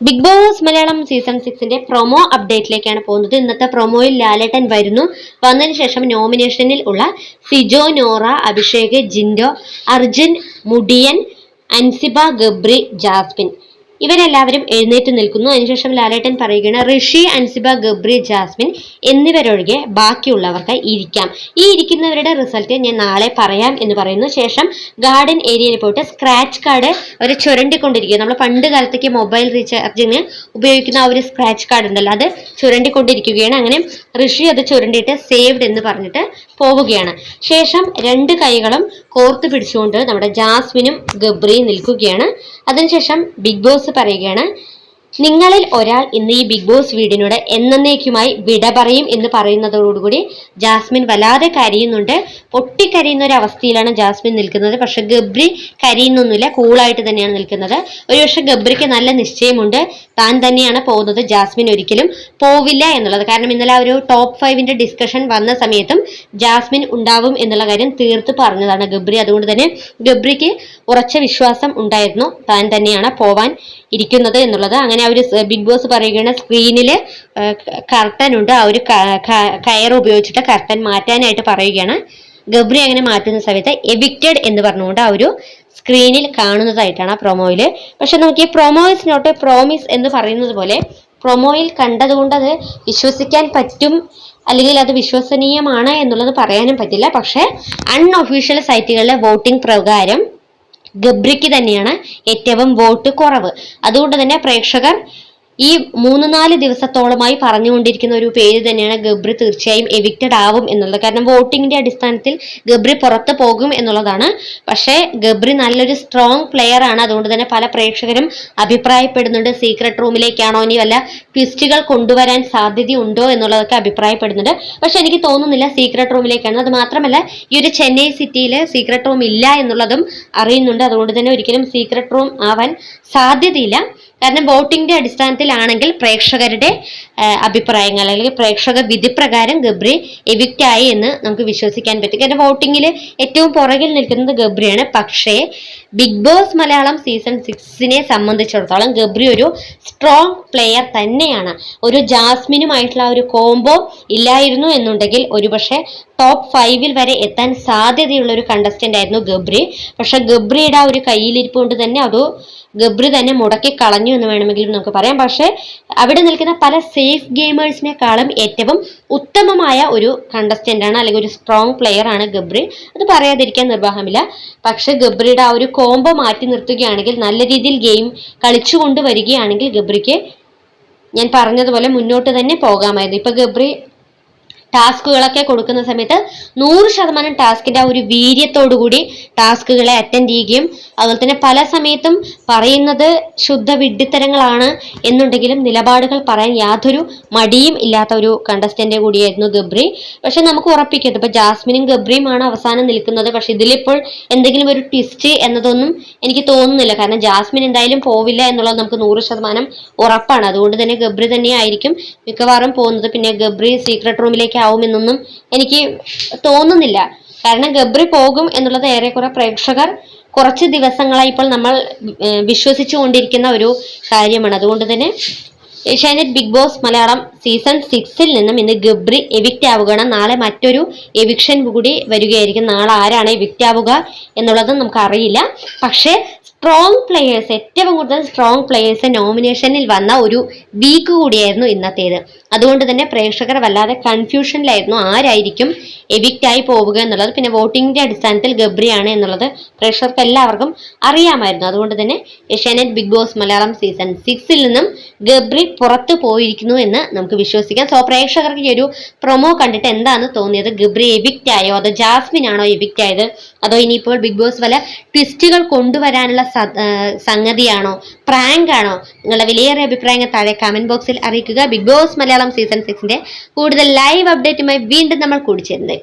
Big boss Malayalam season 6 promo അപ്ഡേറ്റിലേക്കാണ് പോകുന്നത്. ഇന്നത്തെ പ്രൊമോയിൽ ലാലേട്ടൻ വരുന്നു. വന്നതിന് ശേഷം നോമിനേഷനിൽ ഉള്ള സിജോ, നോറ, അഭിഷേക്, ജിൻഡോ, അർജുൻ, മുടിയൻ, അൻസിബ, ഗബ്രി, ജാസ്മിൻ ഇവരെല്ലാവരും എഴുന്നേറ്റ് നിൽക്കുന്നു. അതിനുശേഷം ലാലേട്ടൻ പറയുകയാണ്, ഋഷി, അൻസിബ, ഗബ്രി, ജാസ്മിൻ എന്നിവരൊഴികെ ബാക്കിയുള്ളവർക്ക് ഇരിക്കാം. ഈ ഇരിക്കുന്നവരുടെ റിസൾട്ട് ഞാൻ നാളെ പറയാം എന്ന് പറയുന്നു. ശേഷം ഗാർഡൻ ഏരിയയിൽ പോയിട്ട് സ്ക്രാച്ച് കാർഡ് അവർ ചുരണ്ടിക്കൊണ്ടിരിക്കുക. നമ്മൾ പണ്ട് കാലത്തേക്ക് മൊബൈൽ റീചാർജിന് ഉപയോഗിക്കുന്ന ആ ഒരു സ്ക്രാച്ച് കാർഡ് ഉണ്ടല്ലോ, അത് ചുരണ്ടിക്കൊണ്ടിരിക്കുകയാണ്. അങ്ങനെ ഋഷി അത് ചുരണ്ടിയിട്ട് സേവ്ഡ് എന്ന് പറഞ്ഞിട്ട് പോവുകയാണ്. ശേഷം രണ്ട് കൈകളും കോർത്ത് പിടിച്ചുകൊണ്ട് നമ്മുടെ ജാസ്മിനും ഗബ്രിയും നിൽക്കുകയാണ്. അതിനുശേഷം ബിഗ് ബോസ് പറയുകയാണ്, നിങ്ങളിൽ ഒരാൾ ഇന്ന് ഈ ബിഗ് ബോസ് വീടിനോട് എന്നേക്കുമായി വിട പറയും എന്ന് പറയുന്നതോടുകൂടി ജാസ്മിൻ വല്ലാതെ കരയുന്നുണ്ട്. പൊട്ടിക്കരയുന്ന ഒരു അവസ്ഥയിലാണ് ജാസ്മിൻ നിൽക്കുന്നത്. പക്ഷെ ഗബ്രി കരയുന്നൊന്നുമില്ല, കൂളായിട്ട് തന്നെയാണ് നിൽക്കുന്നത്. ഒരുപക്ഷെ ഗബ്രിക്ക് നല്ല നിശ്ചയമുണ്ട്, താൻ തന്നെയാണ് പോകുന്നത്, ജാസ്മിൻ ഒരിക്കലും പോവില്ല എന്നുള്ളത്. കാരണം ഇന്നലെ ഒരു ടോപ്പ് 5 ഡിസ്കഷൻ വന്ന സമയത്തും ജാസ്മിൻ ഉണ്ടാവും എന്നുള്ള കാര്യം തീർത്ത് പറഞ്ഞതാണ് ഗബ്രി. അതുകൊണ്ട് തന്നെ ഗബ്രിക്ക് ഉറച്ച വിശ്വാസം ഉണ്ടായിരുന്നു, താൻ തന്നെയാണ് പോവാൻ ഇരിക്കുന്നത് എന്നുള്ളത്. അങ്ങനെ ഒരു ബിഗ് ബോസ് പറയുകയാണ്, സ്ക്രീനിൽ കർട്ടൻ ഉണ്ട്, ആ ഒരു കയർ ഉപയോഗിച്ചിട്ട് കർട്ടൻ മാറ്റാനായിട്ട് പറയുകയാണ്. ഗബ്രി അങ്ങനെ മാറ്റുന്ന സമയത്ത് എവിക്റ്റഡ് എന്ന് പറഞ്ഞുകൊണ്ട് ആ ഒരു സ്ക്രീനിൽ കാണുന്നതായിട്ടാണ് ആ പ്രൊമോയിൽ. പക്ഷെ നമുക്ക് ഈ promo is not a promise എന്ന് പറയുന്നത് പോലെ പ്രൊമോയിൽ കണ്ടതുകൊണ്ട് അത് വിശ്വസിക്കാൻ പറ്റും അല്ലെങ്കിൽ അത് വിശ്വസനീയമാണ് എന്നുള്ളത് പറയാനും പറ്റില്ല. പക്ഷെ അൺഒഫീഷ്യൽ സൈറ്റുകളിലെ വോട്ടിംഗ് പ്രകാരം ഗബ്രിക്ക് തന്നെയാണ് ഏറ്റവും വോട്ട് കുറവ്. അതുകൊണ്ട് തന്നെ പ്രേക്ഷകർ ഈ 3-4 ദിവസത്തോളമായി പറഞ്ഞുകൊണ്ടിരിക്കുന്ന ഒരു പേര് തന്നെയാണ് ഗബ്രി തീർച്ചയായും എവിക്റ്റഡ് ആവും എന്നുള്ളത്. കാരണം വോട്ടിങ്ങിന്റെ അടിസ്ഥാനത്തിൽ ഗബ്രി പുറത്ത് പോകും എന്നുള്ളതാണ്. പക്ഷേ ഗബ്രി നല്ലൊരു സ്ട്രോങ് പ്ലെയർ ആണ്. അതുകൊണ്ട് തന്നെ പല പ്രേക്ഷകരും അഭിപ്രായപ്പെടുന്നുണ്ട്, സീക്രട്ട് റൂമിലേക്കാണോ ഇനി വല്ല ട്വിസ്റ്റുകൾ കൊണ്ടുവരാൻ സാധ്യതയുണ്ടോ എന്നുള്ളതൊക്കെ അഭിപ്രായപ്പെടുന്നുണ്ട്. പക്ഷെ എനിക്ക് തോന്നുന്നില്ല സീക്രട്ട് റൂമിലേക്കാണ്. അത് മാത്രമല്ല ഈ ഒരു ചെന്നൈ സിറ്റിയിൽ സീക്രട്ട് റൂം ഇല്ല എന്നുള്ളതും അറിയുന്നുണ്ട്. അതുകൊണ്ട് തന്നെ ഒരിക്കലും സീക്രട്ട് റൂം ആവാൻ സാധ്യതയില്ല. കാരണം വോട്ടിങ്ങിന്റെ അടിസ്ഥാനത്തിലാണെങ്കിൽ പ്രേക്ഷകരുടെ അഭിപ്രായങ്ങൾ അല്ലെങ്കിൽ പ്രേക്ഷക വിധി പ്രകാരം ഗബ്രി എവിക്റ്റ് ആയി എന്ന് നമുക്ക് വിശ്വസിക്കാൻ പറ്റും. കാരണം വോട്ടിങ്ങിൽ ഏറ്റവും പുറകിൽ നിൽക്കുന്നത് ഗബ്രിയാണ്. പക്ഷേ ബിഗ് ബോസ് മലയാളം സീസൺ 6 സംബന്ധിച്ചിടത്തോളം ഗബ്രി ഒരു സ്ട്രോങ് പ്ലെയർ തന്നെയാണ്. ഒരു ജാസ്മിനുമായിട്ടുള്ള ഒരു കോംബോ ഇല്ലായിരുന്നു എന്നുണ്ടെങ്കിൽ ഒരുപക്ഷെ ടോപ്പ് 5 വരെ എത്താൻ സാധ്യതയുള്ള ഒരു കണ്ടസ്റ്റന്റ് ആയിരുന്നു ഗബ്രി. പക്ഷെ ഗബ്രിയുടെ ആ ഒരു കയ്യിലിരിപ്പ് കൊണ്ട് തന്നെ അത് ഗബ്രി തന്നെ മുടക്കി കളഞ്ഞു എന്ന് വേണമെങ്കിലും നമുക്ക് പറയാം. പക്ഷെ അവിടെ നിൽക്കുന്ന പല സേഫ് ഗെയിമേഴ്സിനെക്കാളും ഏറ്റവും ഉത്തമമായ ഒരു കണ്ടസ്റ്റന്റ് ആണ് അല്ലെങ്കിൽ ഒരു സ്ട്രോങ് പ്ലെയർ ആണ് ഗബ്രി. അത് പറയാതിരിക്കാൻ നിർവാഹമില്ല. പക്ഷെ ഗബ്രിയുടെ ആ ഒരു കോംബോ മാറ്റി നിർത്തുകയാണെങ്കിൽ, നല്ല രീതിയിൽ ഗെയിം കളിച്ചുകൊണ്ട് വരികയാണെങ്കിൽ ഗബ്രിക്ക് ഞാൻ പറഞ്ഞതുപോലെ മുന്നോട്ട് തന്നെ പോകാമായിരുന്നു. ഇപ്പൊ ഗബ്രി ടാസ്കുകളൊക്കെ കൊടുക്കുന്ന സമയത്ത് 100% ടാസ്കിന്റെ ആ ഒരു വീര്യത്തോടുകൂടി ടാസ്കുകളെ അറ്റൻഡ് ചെയ്യുകയും അതുപോലെ തന്നെ പല സമയത്തും പറയുന്നത് ശുദ്ധ വിഡ്ഢിത്തരങ്ങളാണ് എന്നുണ്ടെങ്കിലും നിലപാടുകൾ പറയാൻ യാതൊരു മടിയും ഇല്ലാത്ത ഒരു കണ്ടസ്റ്റന്റ് കൂടിയായിരുന്നു ഗബ്രി. പക്ഷെ നമുക്ക് ഉറപ്പിക്കരുത്, ഇപ്പൊ ജാസ്മിനും ഗബ്രിയുമാണ് അവസാനം നിൽക്കുന്നത്. പക്ഷെ ഇതിലിപ്പോൾ എന്തെങ്കിലും ഒരു ട്വിസ്റ്റ് എന്നതൊന്നും എനിക്ക് തോന്നുന്നില്ല. കാരണം ജാസ്മിൻ എന്തായാലും പോവില്ല എന്നുള്ളത് നമുക്ക് 100% ഉറപ്പാണ്. അതുകൊണ്ട് തന്നെ ഗബ്രി തന്നെ ആയിരിക്കും മിക്കവാറും പോകുന്നത്. പിന്നെ ഗബ്രി സീക്രട്ട് റൂമിലേക്ക് ആവുമെന്നൊന്നും എനിക്ക് തോന്നുന്നില്ല. കാരണം ഗബ്രി പോകും എന്നുള്ളത് ഏറെക്കുറെ പ്രേക്ഷകർ കുറച്ച് ദിവസങ്ങളായി ഇപ്പോൾ നമ്മൾ വിശ്വസിച്ചു കൊണ്ടിരിക്കുന്ന ഒരു കാര്യമാണ്. അതുകൊണ്ട് തന്നെ Asianet Bigg boss Malayalam season 6 നിന്നും ഇന്ന് ഗബ്രി എവിക്റ്റ് ആവുകയാണ്. നാളെ മറ്റൊരു എവിക്ഷൻ കൂടി വരികയായിരിക്കും. നാളെ ആരാണ് എവിക്റ്റ് ആവുക എന്നുള്ളത് നമുക്ക് അറിയില്ല. പക്ഷേ സ്ട്രോങ് പ്ലെയേഴ്സ്, ഏറ്റവും കൂടുതൽ സ്ട്രോങ് പ്ലെയേഴ്സ് നോമിനേഷനിൽ വന്ന ഒരു വീക്ക് കൂടിയായിരുന്നു ഇന്നത്തേത്. അതുകൊണ്ട് തന്നെ പ്രേക്ഷകർ വല്ലാതെ കൺഫ്യൂഷനിലായിരുന്നു ആരായിരിക്കും എവിക്റ്റ് ആയി പോവുക എന്നുള്ളത്. പിന്നെ വോട്ടിങ്ങിന്റെ അടിസ്ഥാനത്തിൽ ഗബ്രിയാണ് എന്നുള്ളത് പ്രേക്ഷകർക്ക് എല്ലാവർക്കും അറിയാമായിരുന്നു. അതുകൊണ്ട് തന്നെ Asianet Bigg boss Malayalam season 6 നിന്നും ഗബ്രി പുറത്തു പോയിരിക്കുന്നു എന്ന് നമുക്ക് വിശ്വസിക്കാം. സോ പ്രേക്ഷകർക്ക് ഈ ഒരു പ്രൊമോ കണ്ടിട്ട് എന്താണ് തോന്നിയത്? ഗബ്രി എവിക്റ്റ് ആയോ, അതോ ജാസ്മിൻ ആണോ എവിക്റ്റ് ആയത്, അതോ ഇനിയിപ്പോൾ ബിഗ് ബോസ് വല്ല ട്വിസ്റ്റുകൾ കൊണ്ടുവരാനുള്ള സംഗതിയാണോ, പ്രാങ്ക് ആണോ? നിങ്ങളുടെ വിലയേറിയ അഭിപ്രായങ്ങൾ താഴെ കമന്റ് ബോക്സിൽ അറിയിക്കുക. ബിഗ് ബോസ് മലയാളം സീസൺ 6 കൂടുതൽ ലൈവ് അപ്ഡേറ്റുമായി വീണ്ടും നമ്മൾ കൂടിച്ചേരുന്നതായിരിക്കും.